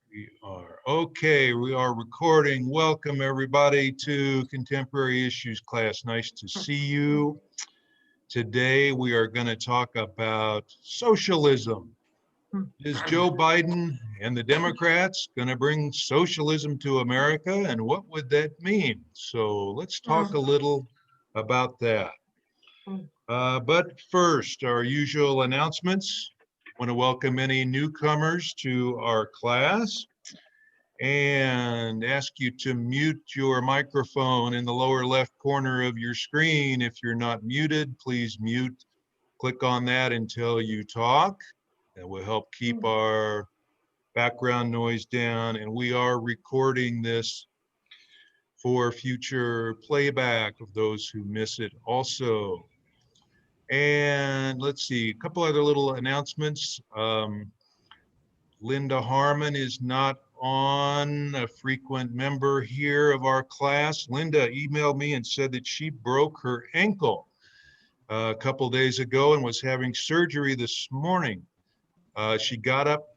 We are. Okay, we are recording. Welcome everybody to Contemporary Issues class. Nice to see you. Today we are going to talk about socialism. Is Joe Biden and the Democrats going to bring socialism to America, and what would that mean? So let's talk a little about that. But first, our usual announcements. I want to welcome any newcomers to our class and ask you to mute your microphone in the lower left corner of your screen. If you're not muted, please mute. Click on that until you talk. That will help keep our background noise down. And we are recording this for future playback of those who miss it also. And let's see, a couple other little announcements. Linda Harmon is not on, a frequent member here of our class. Linda emailed me and said that she broke her ankle a couple days ago and was having surgery this morning. She got up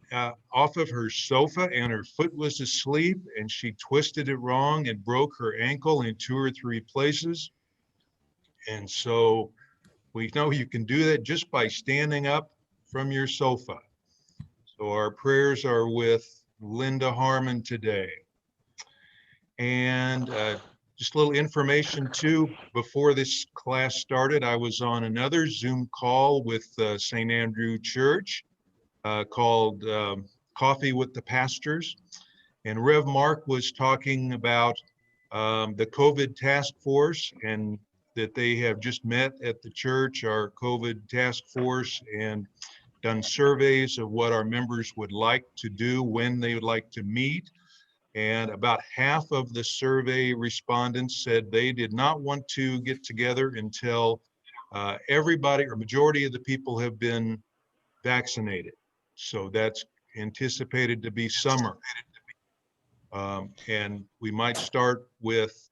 off of her sofa and her foot was asleep, and she twisted it wrong and broke her ankle in 2 or 3 places. And so we know you can do that just by standing up from your sofa. So our prayers are with Linda Harmon today. And just a little information too, before this class started, I was on another Zoom call with St. Andrew Church called Coffee with the Pastors. And Rev Mark was talking about the COVID task force, and that they have just met at the church, our COVID task force, and done surveys of what our members would like to do, when they would like to meet. And about half of the survey respondents said they did not want to get together until everybody or majority of the people have been vaccinated. So that's anticipated to be summer. And we might start with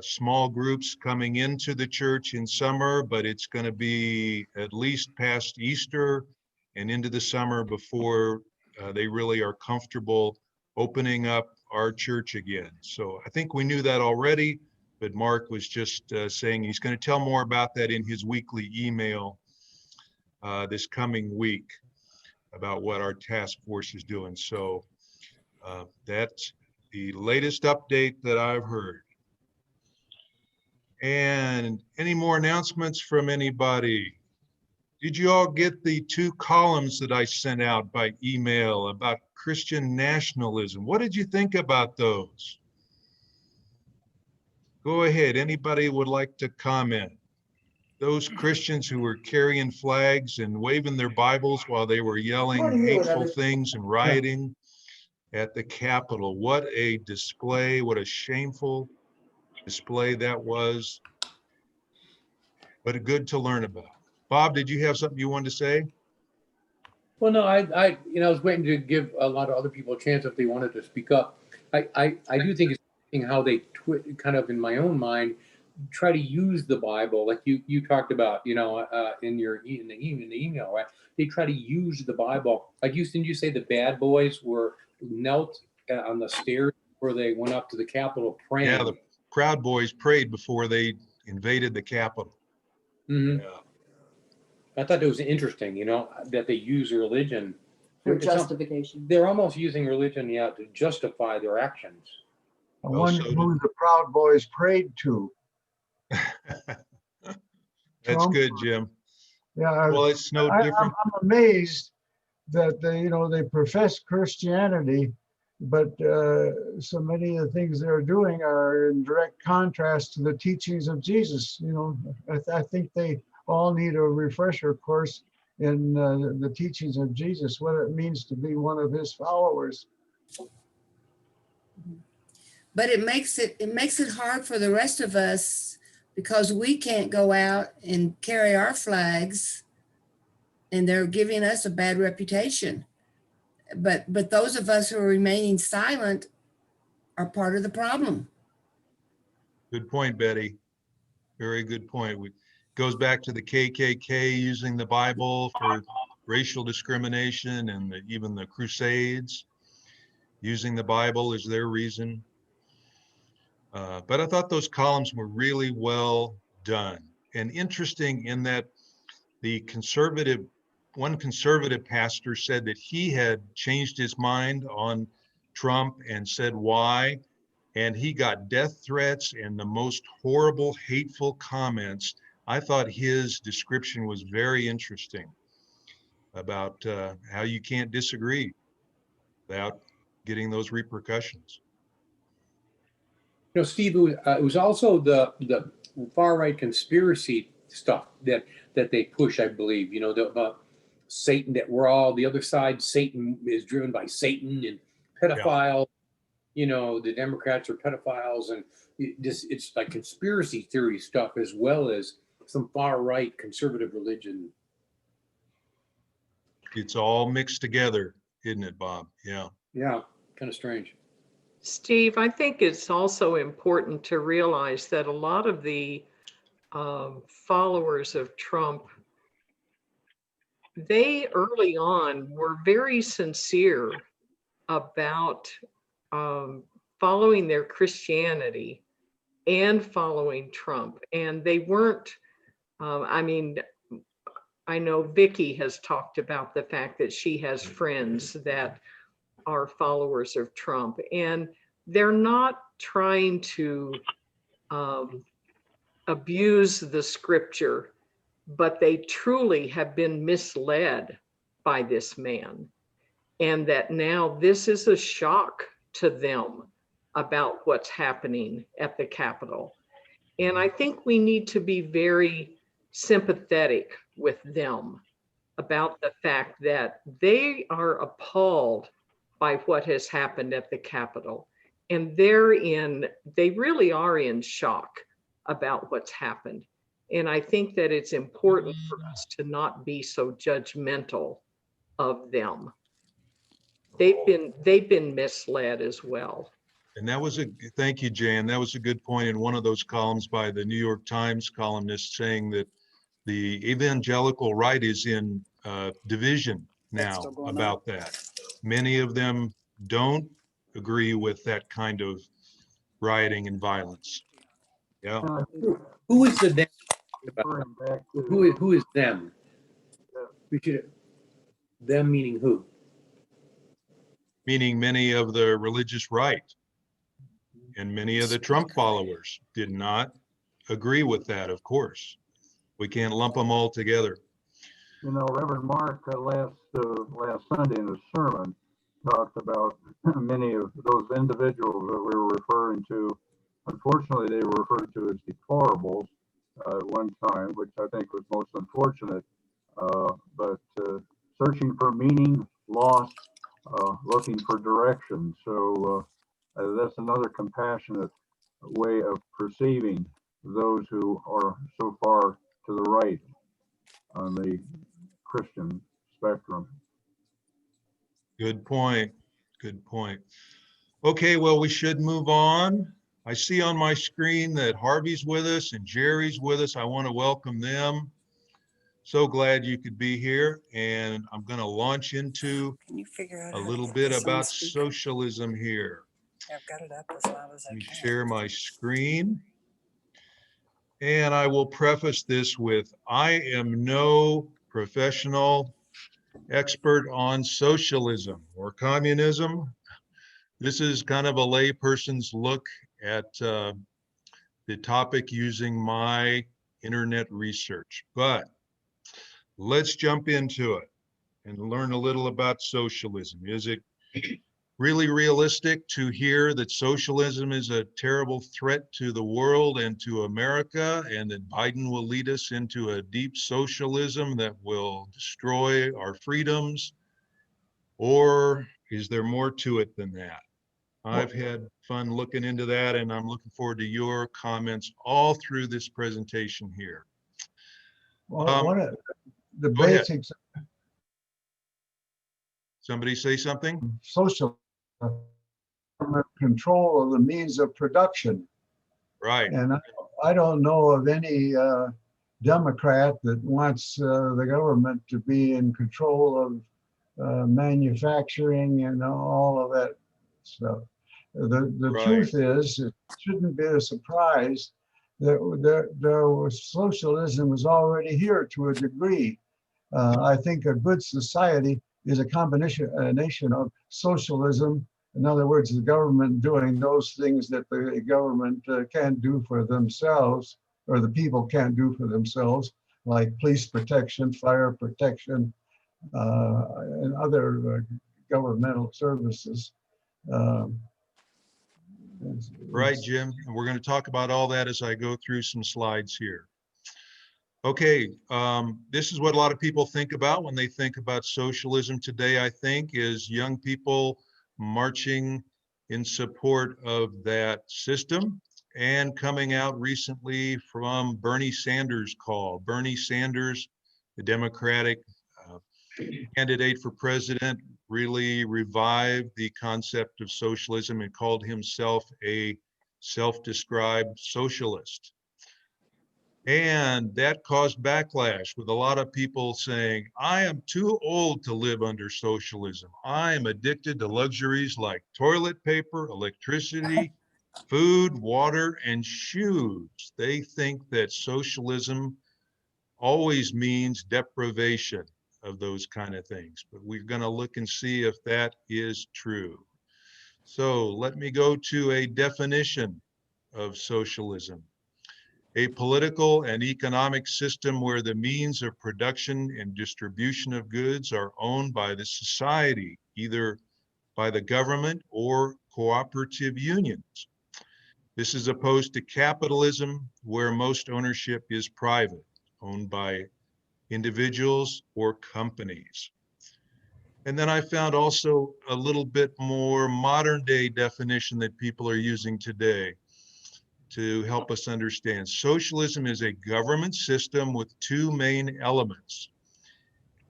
small groups coming into the church in summer, but it's going to be at least past Easter and into the summer before they really are comfortable opening up our church again. So I think we knew that already, but Mark was just saying he's going to tell more about that in his weekly email this coming week about what our task force is doing. So that's the latest update that I've heard. And any more announcements from anybody? Did you all get the 2 columns that I sent out by email about Christian nationalism? What did you think about those? Go ahead, anybody would like to comment? Those Christians who were carrying flags and waving their Bibles while they were yelling hateful things and rioting at the Capitol. What a display, what a shameful display that was, but good to learn about. Bob, did you have something you wanted to say? Well, no, I was waiting to give a lot of other people a chance if they wanted to speak up. I do think it's interesting how they kind of, in my own mind, try to use the Bible, like you talked about, in the email, right? They try to use the Bible. Like didn't you say the bad boys were knelt on the stairs before they went up to the Capitol praying? Yeah, the Proud Boys prayed before they invaded the Capitol. Mm-hmm. Yeah. I thought it was interesting, that they use religion for justification. They're almost using religion, to justify their actions. I wonder who the Proud Boys prayed to. That's Trump. good, Jim. Yeah, well, it's no different. I'm amazed that they profess Christianity, but so many of the things they're doing are in direct contrast to the teachings of Jesus. I think they all need a refresher course in the teachings of Jesus, what it means to be one of his followers. But it makes it hard for the rest of us, because we can't go out and carry our flags, and they're giving us a bad reputation. But those of us who are remaining silent are part of the problem. Good point, Betty. Very good point. It goes back to the KKK using the Bible for racial discrimination, and even the Crusades. using the Bible as their reason. But I thought those columns were really well done and interesting in that one conservative pastor said that he had changed his mind on Trump and said why, and he got death threats and the most horrible, hateful comments. I thought his description was very interesting about how you can't disagree without getting those repercussions. You know, Steve, it was also the far right conspiracy stuff that they push. I believe, you know, about Satan, that we're all the other side. Satan is driven by Satan and pedophile. You know, the Democrats are pedophiles, and it's like conspiracy theory stuff as well as some far right conservative religion. It's all mixed together, isn't it, Bob? Yeah. Yeah, kind of strange. Steve, I think it's also important to realize that a lot of the followers of Trump, they early on were very sincere about following their Christianity and following Trump. And they weren't, I mean, I know Vicky has talked about the fact that she has friends that are followers of Trump, and they're not trying to abuse the scripture, but they truly have been misled by this man. And that now this is a shock to them about what's happening at the Capitol. And I think we need to be very sympathetic with them about the fact that they are appalled by what has happened at the Capitol. And they really are in shock about what's happened. And I think that it's important for us to not be so judgmental of them. They've been misled as well. And thank you, Jan. That was a good point in one of those columns by the New York Times columnist saying that the evangelical right is in division now about that. Many of them don't agree with that kind of rioting and violence. Yeah. Who is the them? Referring back to- Who is them? We should, them meaning who? Meaning many of the religious right and many of the Trump followers did not agree with that, of course. We can't lump them all together. You know, Reverend Mark last Sunday in his sermon talked about many of those individuals that we were referring to. Unfortunately, they were referred to as deplorables at one time, which I think was most unfortunate. But searching for meaning, lost, looking for direction. So that's another compassionate way of perceiving those who are so far to the right on the Christian spectrum. Good point. Good point. Okay, well, we should move on. I see on my screen that Harvey's with us and Jerry's with us. I want to welcome them. So glad you could be here. And I'm going to launch into Can you figure out a how to little get bit this on about speaker? socialism here. I've got it up as loud as I Let me can. share my screen. And I will preface this with, I am no professional expert on socialism or communism. This is kind of a layperson's look at the topic using my internet research. But let's jump into it and learn a little about socialism. Is it really realistic to hear that socialism is a terrible threat to the world and to America, and that Biden will lead us into a deep socialism that will destroy our freedoms? Or is there more to it than that? I've had fun looking into that, and I'm looking forward to your comments all through this presentation here. Well, one of the go ahead. basics Somebody say something? of social control of the means of production. Right. And I don't know of any Democrat that wants the government to be in control of manufacturing and all of that stuff. The Right. truth is, it shouldn't be a surprise that socialism is already here to a degree. I think a good society is a combination of socialism. In other words, the government doing those things that the government can't do for themselves, or the people can't do for themselves, like police protection, fire protection, and other governmental services. Um, Right, Jim. And we're going to talk about all that as I go through some slides here. Okay, this is what a lot of people think about when they think about socialism today, I think, is young people marching in support of that system, and coming out recently from Bernie Sanders' call. Bernie Sanders, the Democratic candidate for president, really revived the concept of socialism and called himself a self-described socialist. And that caused backlash, with a lot of people saying, I am too old to live under socialism. I am addicted to luxuries like toilet paper, electricity, food, water, and shoes. They think that socialism always means deprivation of those kind of things. But we're going to look and see if that is true. So let me go to a definition of socialism. A political and economic system where the means of production and distribution of goods are owned by the society, either by the government or cooperative unions. This is opposed to capitalism, where most ownership is private, owned by individuals or companies. And then I found also a little bit more modern day definition that people are using today to help us understand. Socialism is a government system with two main elements: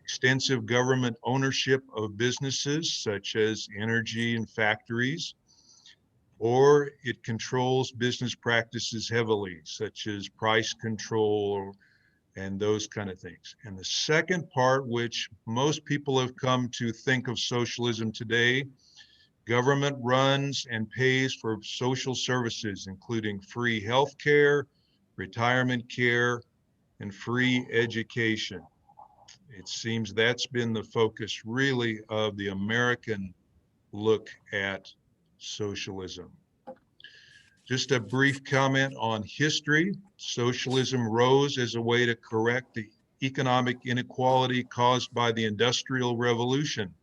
extensive government ownership of businesses such as energy and factories, or it controls business practices heavily, such as price control and those kind of things. And the second part, which most people have come to think of socialism today, government runs and pays for social services, including free health care, retirement care, and free education. It seems that's been the focus really of the American look at socialism. Just a brief comment on history. Socialism rose as a way to correct the economic inequality caused by the Industrial Revolution,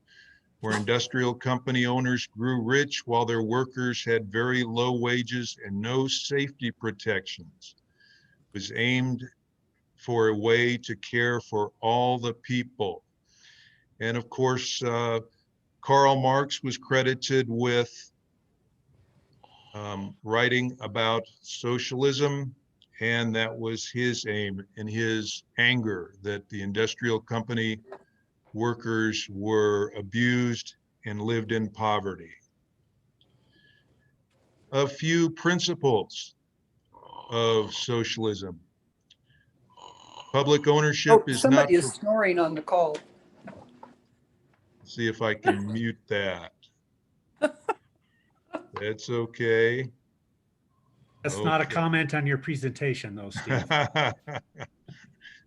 where industrial company owners grew rich while their workers had very low wages and no safety protections. It was aimed for a way to care for all the people. And of course, Karl Marx was credited with writing about socialism, and that was his aim and his anger, that the industrial company workers were abused and lived in poverty. A few principles of socialism. Public ownership Oh, is not somebody is for, snoring on the call. see if I can mute that. That's okay. That's not a Okay. comment on your presentation though, Steve.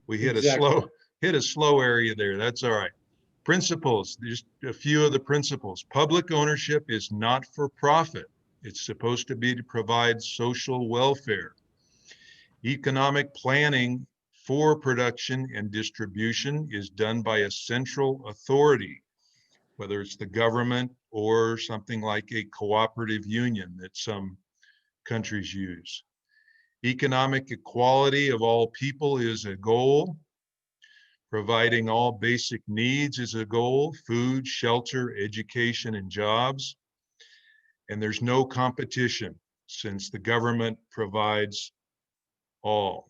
We hit Exactly. a slow area there. That's all right. Principles, just a few of the principles. Public ownership is not for profit. It's supposed to be to provide social welfare. Economic planning for production and distribution is done by a central authority, whether it's the government or something like a cooperative union that some countries use. Economic equality of all people is a goal. Providing all basic needs is a goal: food, shelter, education, and jobs. And there's no competition, since the government provides all.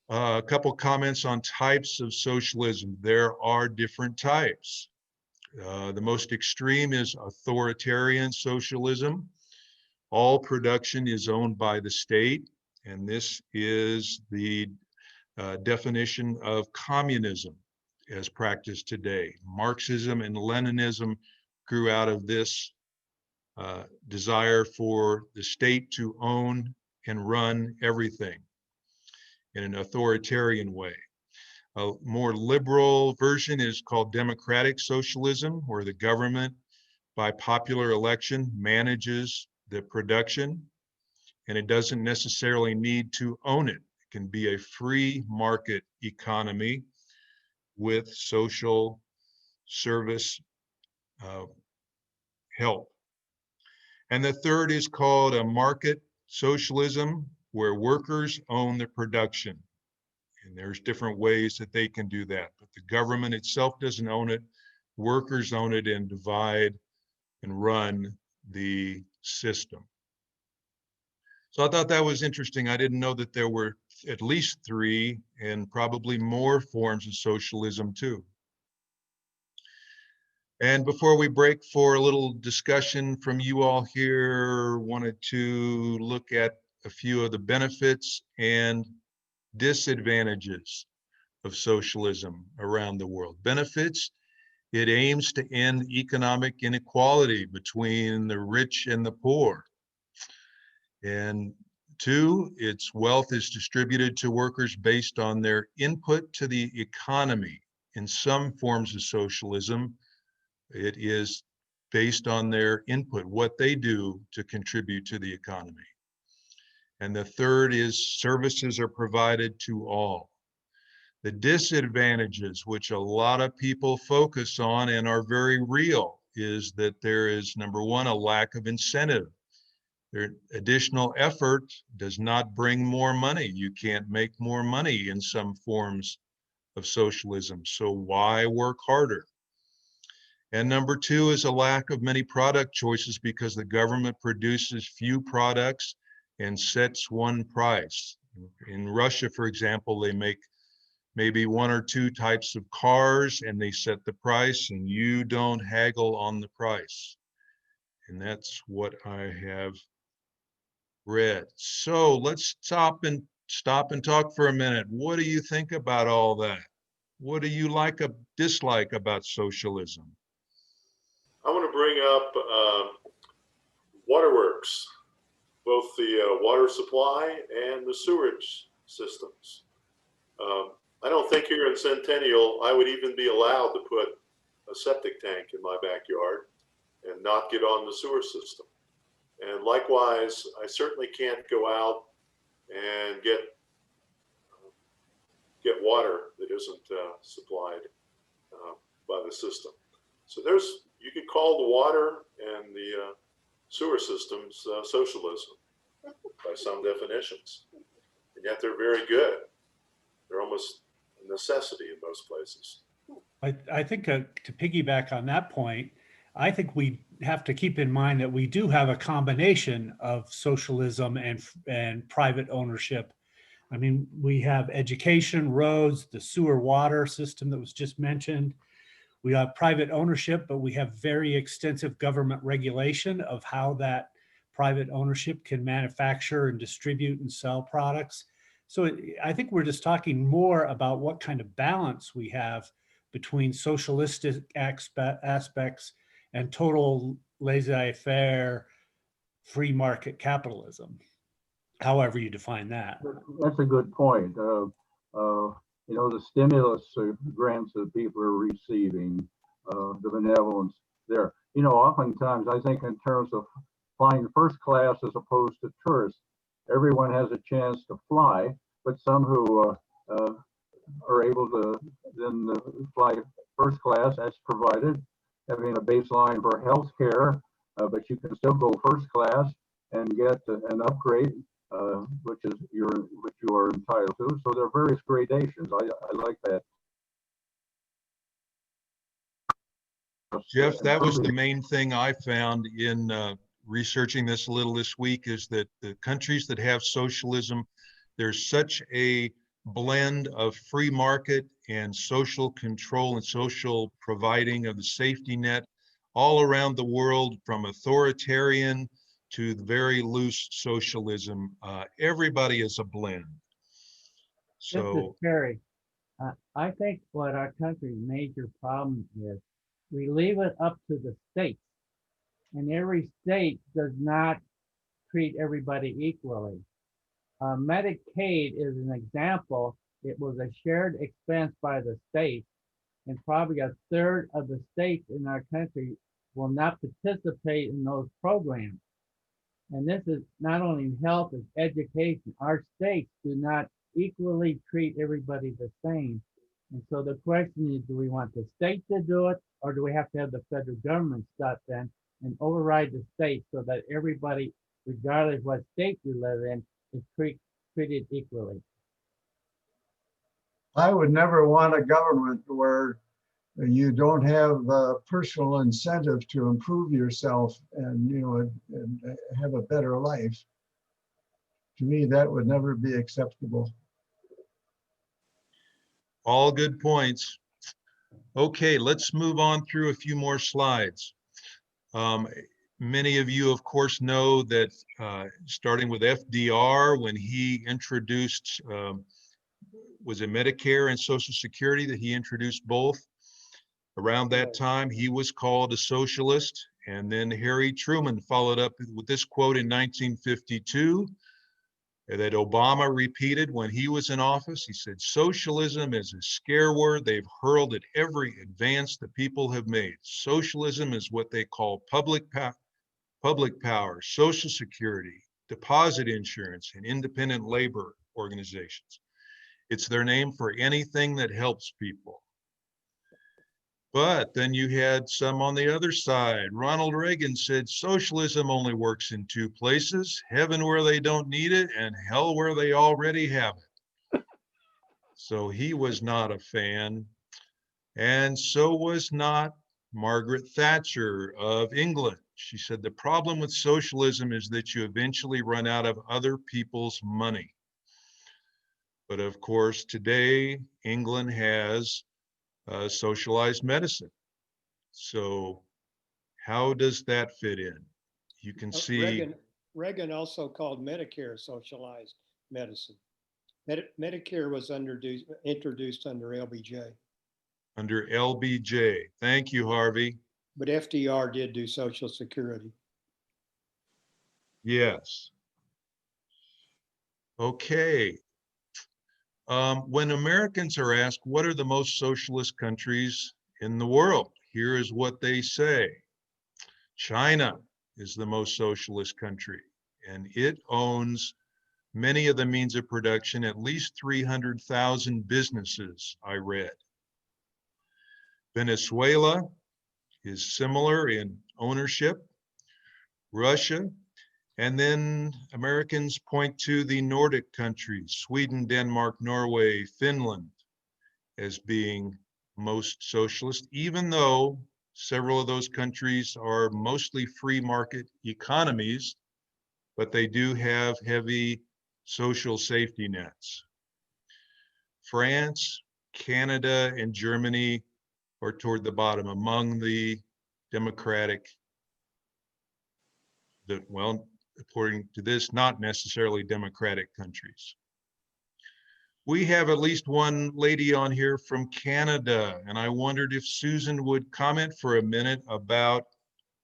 A couple comments on types of socialism. There are different types. The most extreme is authoritarian socialism. All production is owned by the state, and this is the definition of communism as practiced today. Marxism and Leninism grew out of this desire for the state to own and run everything in an authoritarian way. A more liberal version is called democratic socialism, where the government, by popular election, manages the production, and it doesn't necessarily need to own it. It can be a free market economy with social service help. And the third is called a market socialism, where workers own the production. And there's different ways that they can do that, but the government itself doesn't own it. Workers own it and divide and run the system. So I thought that was interesting. I didn't know that there were at least 3 and probably more forms of socialism too. And before we break for a little discussion from you all here, wanted to look at a few of the benefits and disadvantages of socialism around the world. Benefits: it aims to end economic inequality between the rich and the poor. And 2, its wealth is distributed to workers based on their input to the economy. In some forms of socialism, it is based on their input, what they do to contribute to the economy. And the third is services are provided to all. The disadvantages, which a lot of people focus on and are very real, is that there is, number one, a lack of incentive. Additional effort does not bring more money. You can't make more money in some forms of socialism. So why work harder? And number 2 is a lack of many product choices, because the government produces few products and sets one price. In Russia, for example, they make maybe 1 or 2 types of cars and they set the price, and you don't haggle on the price. And that's what I have read. So let's stop and talk for a minute. What do you think about all that? What do you like or dislike about socialism? I want to bring up waterworks, both the water supply and the sewerage systems. I don't think here in Centennial I would even be allowed to put a septic tank in my backyard and not get on the sewer system. And likewise, I certainly can't go out and get water that isn't supplied by the system. So you could call the water and the sewer systems socialism by some definitions, and yet they're very good. They're almost a necessity in most places. I think to piggyback on that point, I think we have to keep in mind that we do have a combination of socialism and private ownership. I mean, we have education, roads, the sewer water system that was just mentioned. We have private ownership, but we have very extensive government regulation of how that private ownership can manufacture and distribute and sell products. So I think we're just talking more about what kind of balance we have between socialistic aspects and total laissez-faire free market capitalism, however you define that. That's a good point. The stimulus grants that people are receiving, the benevolence there. Oftentimes I think in terms of flying first class as opposed to tourists, everyone has a chance to fly, but some who are able to then fly first class, that's provided, having a baseline for health care, but you can still go first class and get an upgrade, which you are entitled to. So there are various gradations. I like that. Jeff, that was the main thing I found in researching this a little this week, is that the countries that have socialism, there's such a blend of free market and social control and social providing of the safety net all around the world, from authoritarian to very loose socialism. Everybody is a blend. This is So Terry. I think what our country's major problem is we leave it up to the states. And every state does not treat everybody equally. Medicaid is an example. It was a shared expense by the state, and probably a third of the states in our country will not participate in those programs. And this is not only health, it's education. Our states do not equally treat everybody the same. And so the question is, do we want the state to do it, or do we have to have the federal government step in and override the state so that everybody, regardless of what state you live in, is treated equally? I would never want a government where you don't have a personal incentive to improve yourself and, and have a better life. To me, that would never be acceptable. All good points. Okay, let's move on through a few more slides. Many of you, of course, know that starting with FDR, when he introduced, was it Medicare and Social Security that he introduced both? Around that time, he was called a socialist. And then Harry Truman followed up with this quote in 1952 that Obama repeated when he was in office. He said, "Socialism is a scare word they've hurled at every advance the people have made. Socialism is what they call public power, Social Security, deposit insurance, and independent labor organizations. It's their name for anything that helps people." But then you had some on the other side. Ronald Reagan said, "Socialism only works in two places, heaven where they don't need it and hell where they already have it." So he was not a fan. And so was not Margaret Thatcher of England. She said, "The problem with socialism is that you eventually run out of other people's money." But of course, today, England has socialized medicine. So how does that fit in? You can see Reagan also called Medicare socialized medicine. Medicare was introduced under LBJ. Under LBJ. Thank you, Harvey. But FDR did do Social Security. Yes. Okay. When Americans are asked, what are the most socialist countries in the world? Here is what they say. China is the most socialist country, and it owns many of the means of production, at least 300,000 businesses, I read. Venezuela is similar in ownership. Russia, and then Americans point to the Nordic countries, Sweden, Denmark, Norway, Finland, as being most socialist, even though several of those countries are mostly free market economies, but they do have heavy social safety nets. France, Canada, and Germany are toward the bottom among the democratic, well, according to this, not necessarily democratic countries. We have at least one lady on here from Canada, and I wondered if Susan would comment for a minute about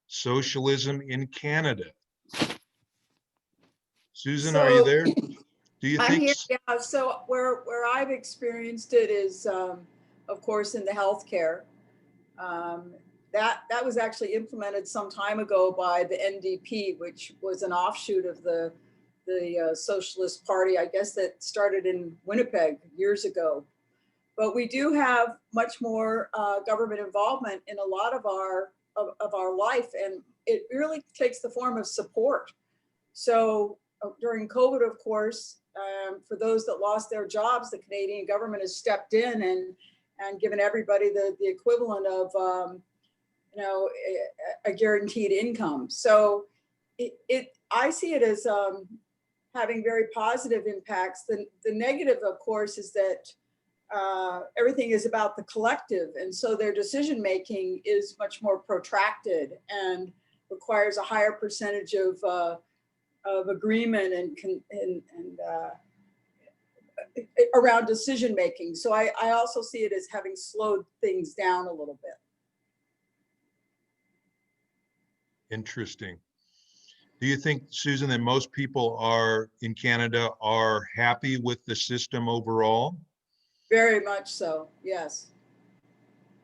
socialism in Canada. Susan, are you there? Do you I'm think? here, yeah. So where I've experienced it is, of course, in the healthcare. That was actually implemented some time ago by the NDP, which was an offshoot of the Socialist Party, I guess, that started in Winnipeg years ago. But we do have much more government involvement in a lot of our life, and it really takes the form of support. So during COVID, of course, for those that lost their jobs, the Canadian government has stepped in and given everybody the equivalent of a guaranteed income. So I see it as having very positive impacts. The negative, of course, is that everything is about the collective, and so their decision making is much more protracted and requires a higher percentage of agreement and around decision making. So I also see it as having slowed things down a little bit. Interesting. Do you think, Susan, that most people in Canada are happy with the system overall? Very much so, yes.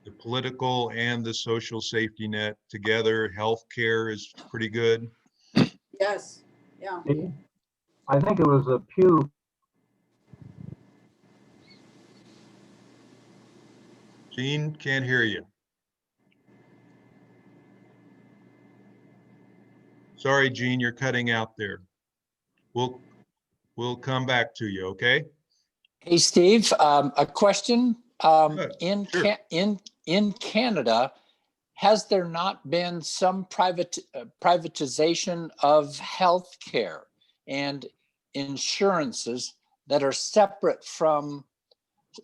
The political and the social safety net together, healthcare is pretty good. Yes, yeah. I think it was a Pew. Gene, can't hear you. Sorry, Gene, you're cutting out there. We'll come back to you, okay? Hey, Steve, a question. Sure. In Canada, has there not been some privatization of healthcare and insurances that are separate from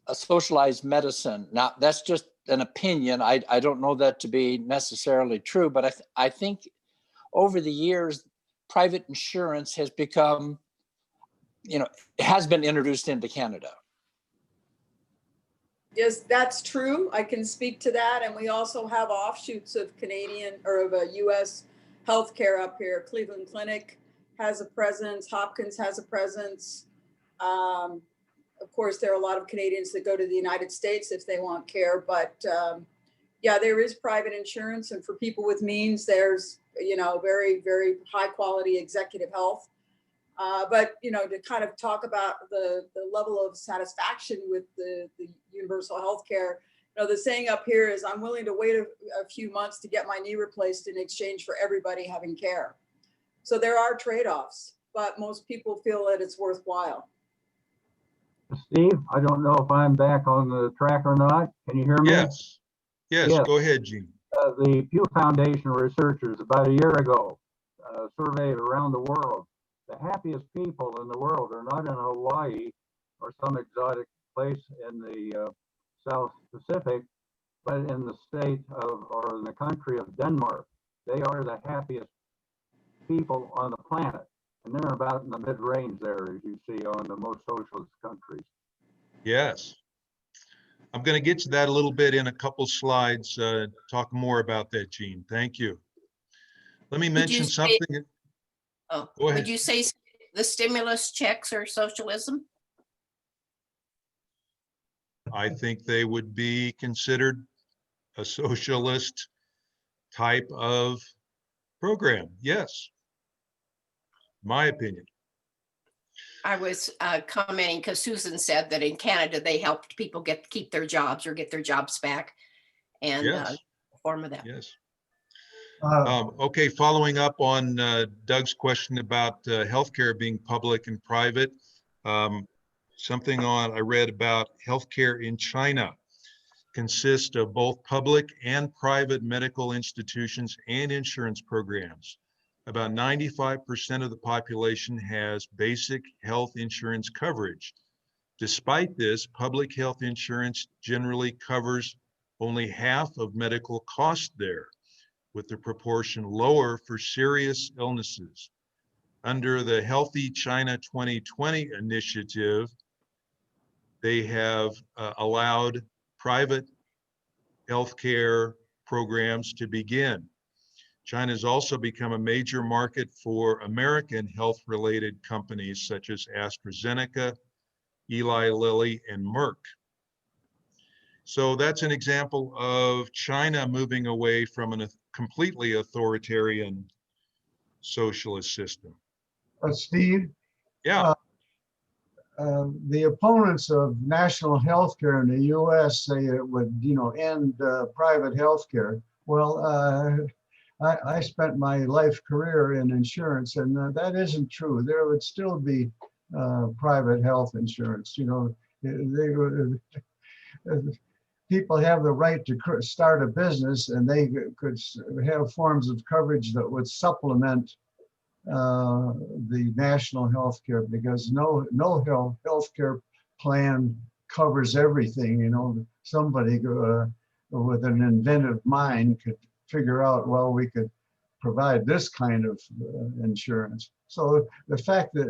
a socialized medicine? Now, that's just an opinion. I don't know that to be necessarily true, but I think over the years, private insurance has become, has been introduced into Canada. Yes, that's true. I can speak to that. And we also have offshoots of Canadian or of US healthcare up here. Cleveland Clinic has a presence. Hopkins has a presence. Of course, there are a lot of Canadians that go to the United States if they want care. But yeah, there is private insurance. And for people with means, there's, very, very high quality executive health. But to kind of talk about the level of satisfaction with the universal health care, the saying up here is, I'm willing to wait a few months to get my knee replaced in exchange for everybody having care. So there are trade-offs, but most people feel that it's worthwhile. Steve, I don't know if I'm back on the track or not. Can you hear me? Yes. Yes. Go ahead, Gene. The Pew Foundation researchers about a year ago surveyed around the world. The happiest people in the world are not in Hawaii or some exotic place in the South Pacific, but in the state of, or in the country of Denmark. They are the happiest people on the planet. And they're about in the mid-range there, as you see on the most socialist countries. Yes. I'm going to get to that a little bit in a couple slides, talk more about that, Gene. Thank you. Let me mention something. Oh, Go ahead. would you say the stimulus checks are socialism? I think they would be considered a socialist type of program. Yes. My opinion. I was commenting because Susan said that in Canada, they helped people keep their jobs or get their jobs back, and Yes. form of that. Yes. Okay, following up on Doug's question about healthcare being public and private, something I read about healthcare in China consists of both public and private medical institutions and insurance programs. About 95% of the population has basic health insurance coverage. Despite this, public health insurance generally covers only half of medical costs there, with the proportion lower for serious illnesses. Under the Healthy China 2020 initiative, they have allowed private healthcare programs to begin. China has also become a major market for American health-related companies such as AstraZeneca, Eli Lilly, and Merck. So that's an example of China moving away from a completely authoritarian socialist system. Steve? Yeah. The opponents of national health care in the US say it would, end private health care. Well, I spent my life career in insurance, and that isn't true. There would still be private health insurance. People have the right to start a business, and they could have forms of coverage that would supplement the national health care, because no health care plan covers everything. Somebody with an inventive mind could figure out, well, we could provide this kind of insurance. So the fact that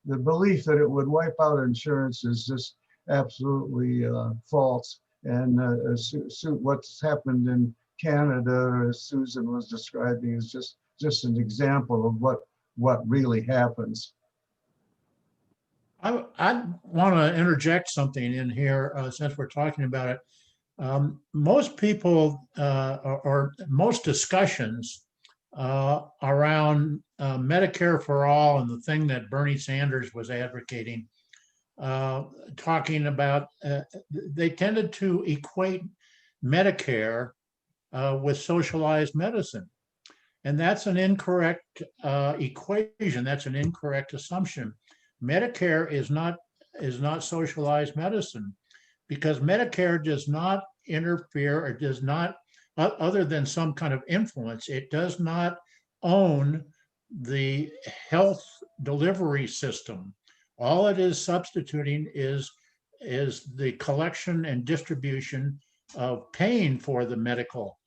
the belief that it would wipe out insurance is just absolutely false, and what's happened in Canada, as Susan was describing, is just an example of what really happens. I want to interject something in here since we're talking about it. Most people or most discussions around Medicare for all and the thing that Bernie Sanders was advocating, talking about, they tended to equate Medicare with socialized medicine. And that's an incorrect equation. That's an incorrect assumption. Medicare is not socialized medicine, because Medicare does not interfere or does not, other than some kind of influence, it does not own the health delivery system. All it is substituting is the collection and distribution of paying for the medical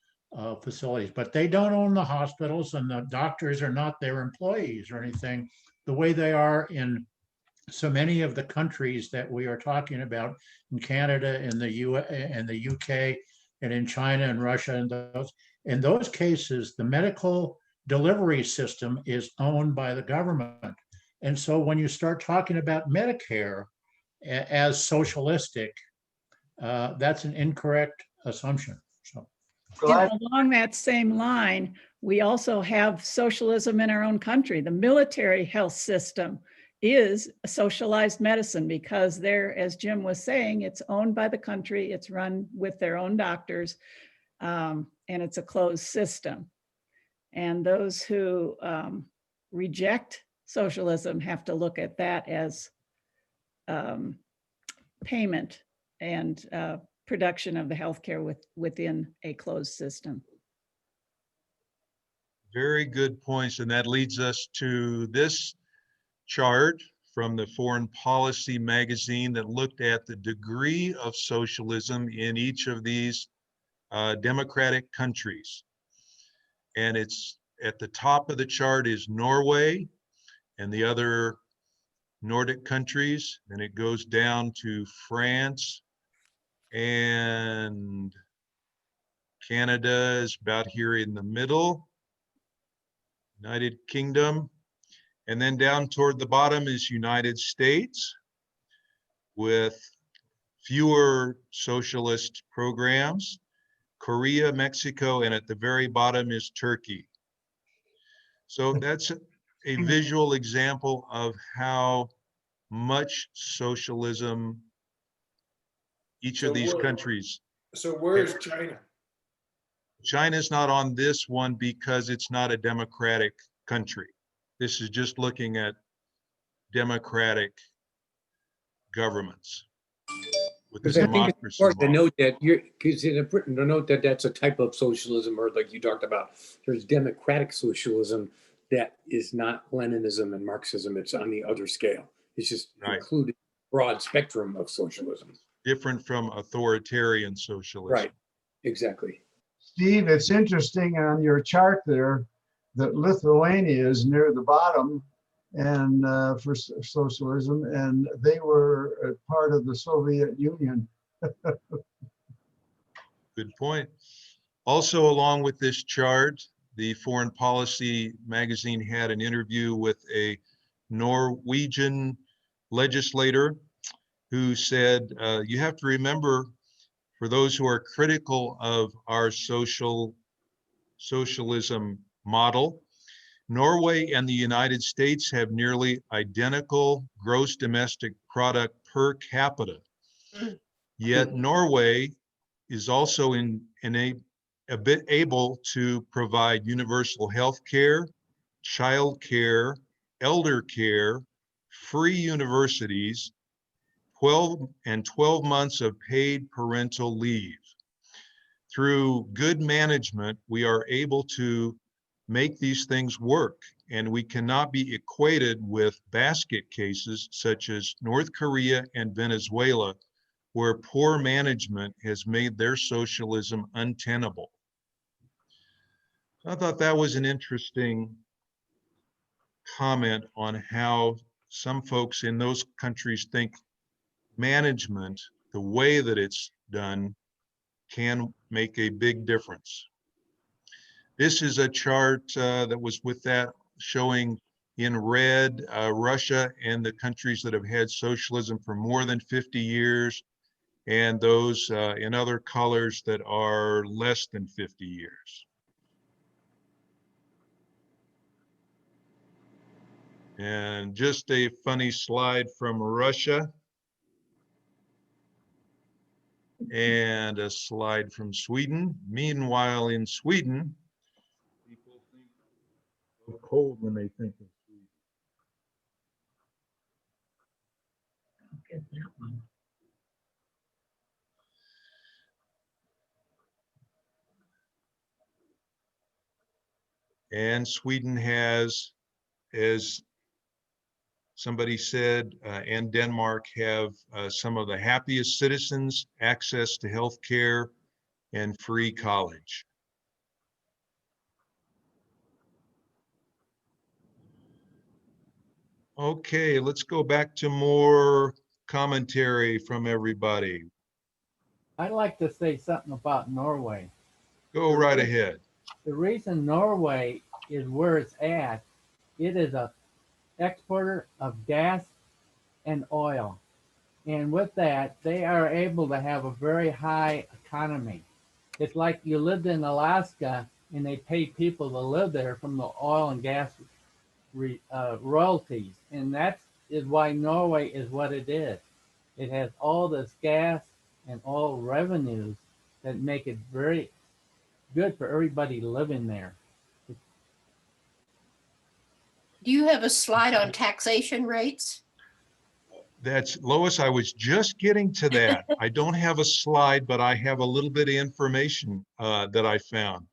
facilities, but they don't own the hospitals, and the doctors are not their employees or anything, the way they are in so many of the countries that we are talking about, in Canada, in the UK, and in China and Russia, and those. In those cases, the medical delivery system is owned by the government. And so when you start talking about Medicare as socialistic, that's an incorrect assumption. So. And along that same line, we also have socialism in our own country. The military health system is a socialized medicine because they're, as Jim was saying, it's owned by the country, it's run with their own doctors, and it's a closed system. And those who reject socialism have to look at that as payment and production of the healthcare within a closed system. Very good points. And that leads us to this chart from the Foreign Policy magazine that looked at the degree of socialism in each of these democratic countries. And it's at the top of the chart is Norway and the other Nordic countries. And it goes down to France, and Canada is about here in the middle, United Kingdom. And then down toward the bottom is United States with fewer socialist programs, Korea, Mexico, and at the very bottom is Turkey. So that's a visual example of how much socialism each of these countries. So where is China? China's not on this one because it's not a democratic country. This is just looking at democratic governments with the Because I think it's democracy important to model. note that because it's important to note that that's a type of socialism, or like you talked about, there's democratic socialism that is not Leninism and Marxism. It's on the other scale. It's just included broad spectrum of socialism. Different from authoritarian socialism. Right, exactly. Steve, it's interesting on your chart there that Lithuania is near the bottom and for socialism, and they were a part of the Soviet Union. Good point. Also, along with this chart, the Foreign Policy magazine had an interview with a Norwegian legislator who said, you have to remember, for those who are critical of our socialism model, Norway and the United States have nearly identical gross domestic product per capita. Yet Norway is also a bit able to provide universal health care, child care, elder care, free universities, 12 months of paid parental leave. Through good management, we are able to make these things work, and we cannot be equated with basket cases such as North Korea and Venezuela, where poor management has made their socialism untenable. I thought that was an interesting comment on how some folks in those countries think management, the way that it's done, can make a big difference. This is a chart that was with that showing in red Russia and the countries that have had socialism for more than 50 years, and those in other colors that are less than 50 years. And just a funny slide from Russia. And a slide from Sweden. Meanwhile, in Sweden, people think of cold when they think of Sweden. Get that one. And Sweden has, as somebody said, and Denmark have some of the happiest citizens, access to health care, and free college. Okay, let's go back to more commentary from everybody. I'd like to say something about Norway. Go right ahead. The reason Norway is where it's at, it is a exporter of gas and oil. And with that, they are able to have a very high economy. It's like you lived in Alaska and they pay people to live there from the oil and gas royalties. And that is why Norway is what it is. It has all this gas and oil revenues that make it very good for everybody living there. Do you have a slide on taxation rates? That's Lois, I was just getting to that. I don't have a slide, but I have a little bit of information that I found.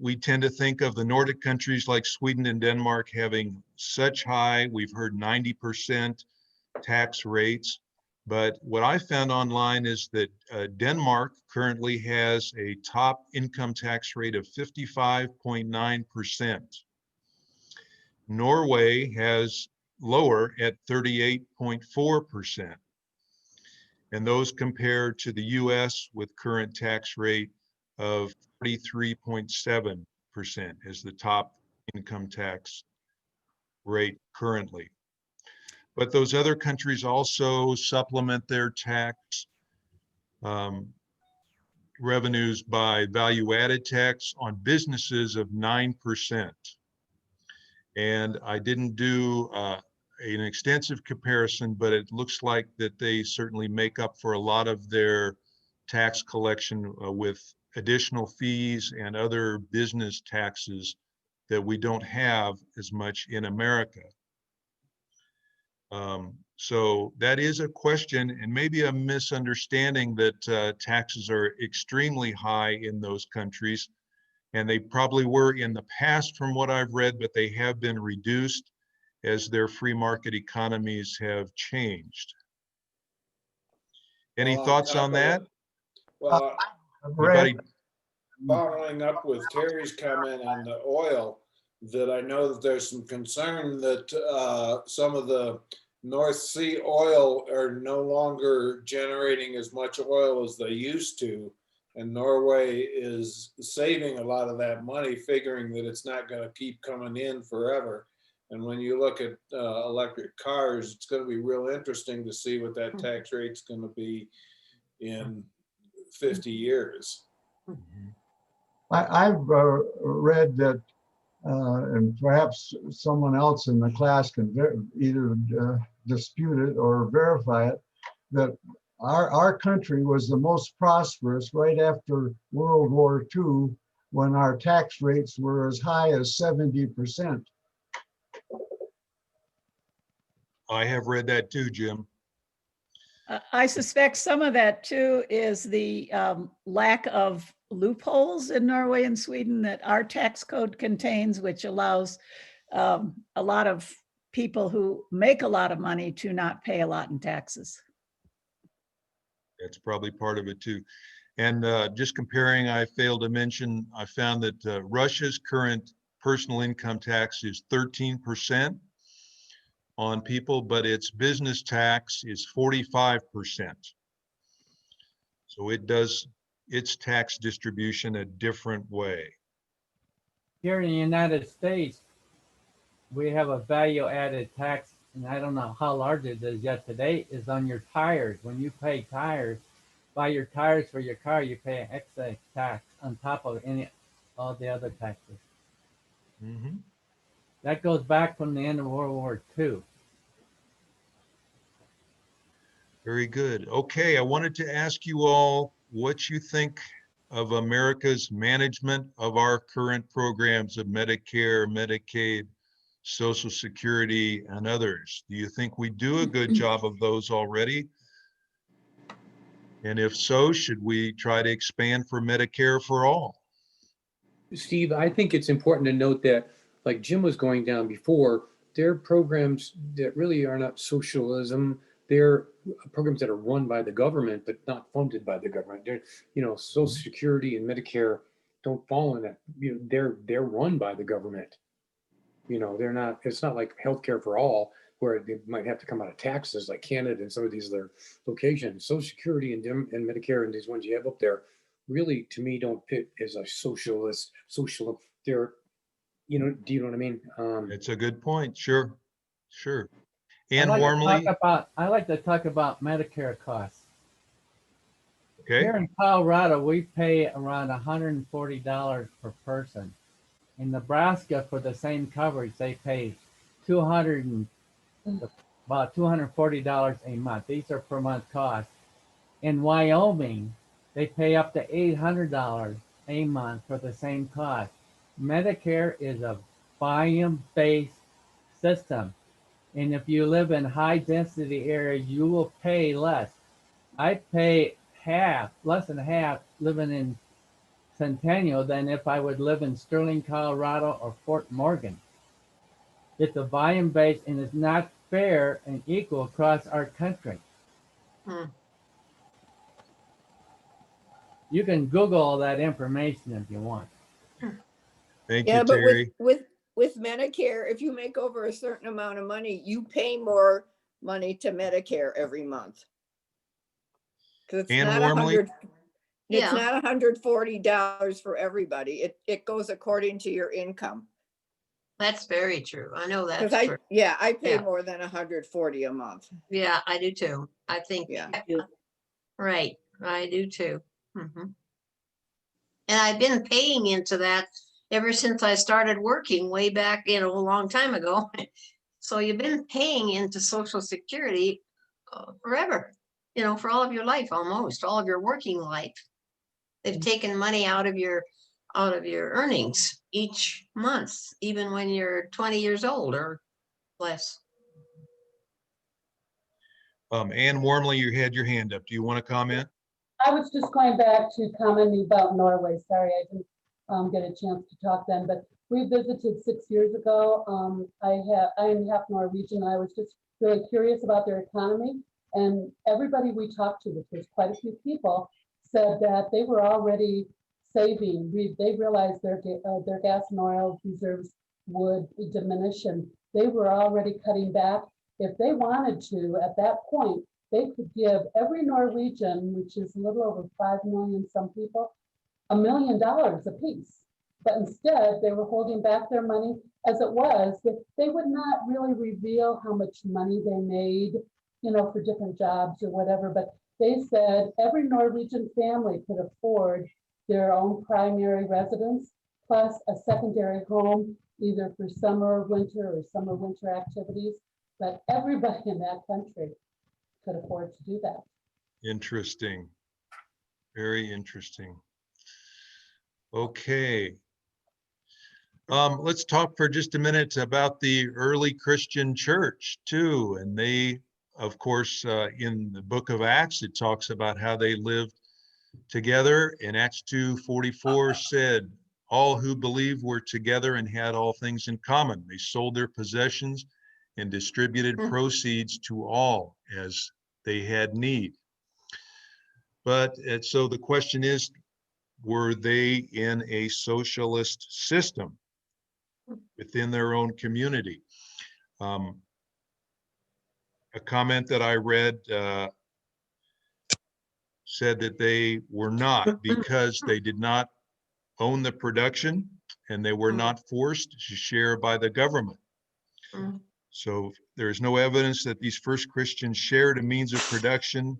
We tend to think of the Nordic countries like Sweden and Denmark having such high, we've heard 90% tax rates. But what I found online is that Denmark currently has a top income tax rate of 55.9%. Norway has lower at 38.4%. And those compared to the US with current tax rate of 43.7% as the top income tax rate currently. But those other countries also supplement their tax revenues by value-added tax on businesses of 9%. And I didn't do an extensive comparison, but it looks like that they certainly make up for a lot of their tax collection with additional fees and other business taxes that we don't have as much in America. So that is a question and maybe a misunderstanding that taxes are extremely high in those countries. And they probably were in the past from what I've read, but they have been reduced as their free market economies have changed. Any thoughts on that? Well, Everybody? following up with Terry's comment on the oil, that I know that there's some concern that some of the North Sea oil are no longer generating as much oil as they used to. And Norway is saving a lot of that money, figuring that it's not going to keep coming in forever. And when you look at electric cars, it's going to be real interesting to see what that tax rate's going to be in 50 years. I've read that, and perhaps someone else in the class can either dispute it or verify it, that our country was the most prosperous right after World War II, when our tax rates were as high as 70%. I have read that too, Jim. I suspect some of that too is the lack of loopholes in Norway and Sweden that our tax code contains, which allows a lot of people who make a lot of money to not pay a lot in taxes. That's probably part of it too. And just comparing, I failed to mention, I found that Russia's current personal income tax is 13% on people, but its business tax is 45%. So it does its tax distribution a different way? Here in the United States, we have a value added tax, and I don't know how large it is yet today, is on your tires. When you pay tires, buy your tires for your car, you pay an excise tax on top of all the other taxes. Mhm. That goes back from the end of World War II. Very good. Okay, I wanted to ask you all what you think of America's management of our current programs of Medicare, Medicaid, Social Security, and others. Do you think we do a good job of those already? And if so, should we try to expand for Medicare for all? Steve, I think it's important to note that, like Jim was going down before, there are programs that really are not socialism. They're programs that are run by the government, but not funded by the government. They're, Social Security and Medicare don't fall in that. They're run by the government. They're not. It's not like healthcare for all, where they might have to come out of taxes, like Canada and some of these other locations. Social Security and Medicare and these ones you have up there, really, to me, don't fit as a socialist. They're, do you know what I mean? It's a good point. Sure, sure. I And like warmly, to talk about Medicare costs. okay. Here in Colorado, we pay around $140 per person. In Nebraska, for the same coverage, they pay about $240 a month. These are per month costs. In Wyoming, they pay up to $800 a month for the same cost. Medicare is a volume-based system. And if you live in high density area, you will pay less. I pay less than half living in Centennial than if I would live in Sterling, Colorado or Fort Morgan. It's a volume based and it's not fair and equal across our country. You can Google all that information if you want. Thank Yeah, you, but Terry. with Medicare, if you make over a certain amount of money, you pay more money to Medicare every month. Because it's And not warmly, it's not $140 for everybody. It goes according to your income. That's very true. I know that's Because true. I pay Yeah. more than $140 a month. Yeah, I do too. I think, Yeah. right, I do too. Mhm. And I've been paying into that ever since I started working way back, a long time ago. So you've been paying into Social Security forever, for all of your life, almost all of your working life. They've taken money out of your earnings each month, even when you're 20 years old or less. Ann Warmly, you had your hand up. Do you want to comment? I was just going back to commenting about Norway. Sorry, I didn't get a chance to talk then, but we visited 6 years ago. I am half Norwegian. I was just really curious about their economy, and everybody we talked to, which was quite a few people, said that they were already saving. They realized their gas and oil reserves would diminish, and they were already cutting back. If they wanted to, at that point, they could give every Norwegian, which is a little over 5 million, some people, $1 million apiece. But instead, they were holding back their money as it was. They would not really reveal how much money they made, for different jobs or whatever. But they said every Norwegian family could afford their own primary residence, plus a secondary home, either for summer, winter, or summer-winter activities. But everybody in that country could afford to do that. Interesting. Very interesting. Okay. Let's talk for just a minute about the early Christian church too. And they, of course, in the book of Acts, it talks about how they lived together. In Acts 2:44 said, all who believed were together and had all things in common. They sold their possessions and distributed proceeds to all as they had need. But so the question is, were they in a socialist system within their own community? A comment that I read said that they were not, because they did not own the production and they were not forced to share by the government. So there is no evidence that these first Christians shared a means of production,